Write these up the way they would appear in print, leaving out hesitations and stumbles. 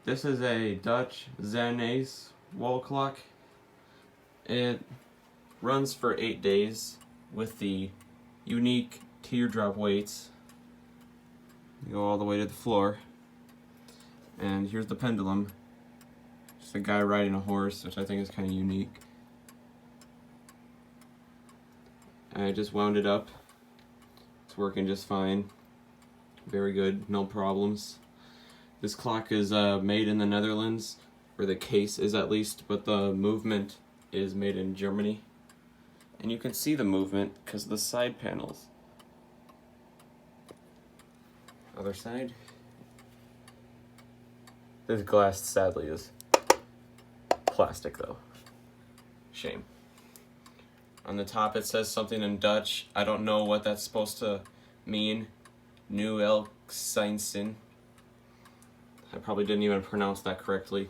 This is a Dutch Zaanse wall clock. It runs for 8 days with the unique teardrop weights. You go all the way to the floor. And here's the pendulum. Just a guy riding a horse, which I think is kind of unique. I just wound it up. It's working just fine. Very good, no problems. This clock is made in the Netherlands, or the case is at least, but the movement is made in Germany. And you can see the movement because of the side panels. Other side. This glass sadly is plastic though. Shame. On the top it says something in Dutch. I don't know what that's supposed to mean. Nu elk Zaanse. I probably didn't even pronounce that correctly.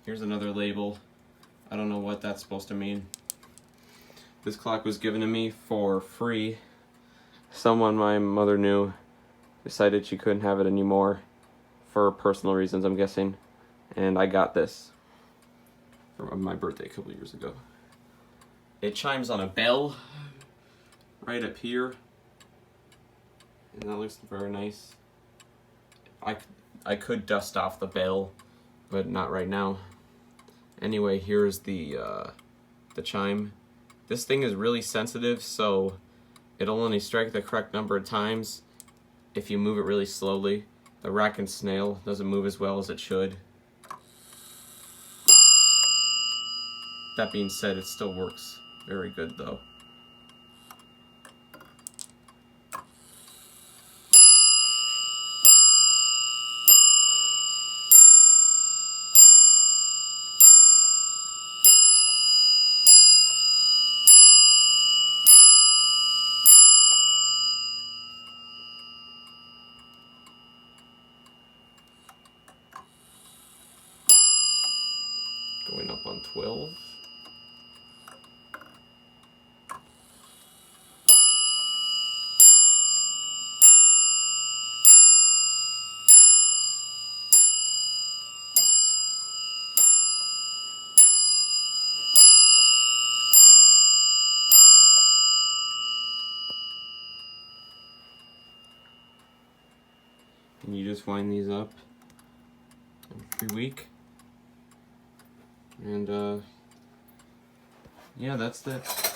Here's another label. I don't know what that's supposed to mean. This clock was given to me for free. Someone my mother knew decided she couldn't have it anymore for personal reasons, I'm guessing. And I got this for my birthday a couple years ago. It chimes on a bell right up here. And that looks very nice. I could dust off the bell, but not right now. Anyway, here's the chime. This thing is really sensitive, so it'll only strike the correct number of times if you move it really slowly. The rack and snail doesn't move as well as it should. That being said, it still works very good though. Going up on 12. And you just wind these up every week. And yeah, that's it.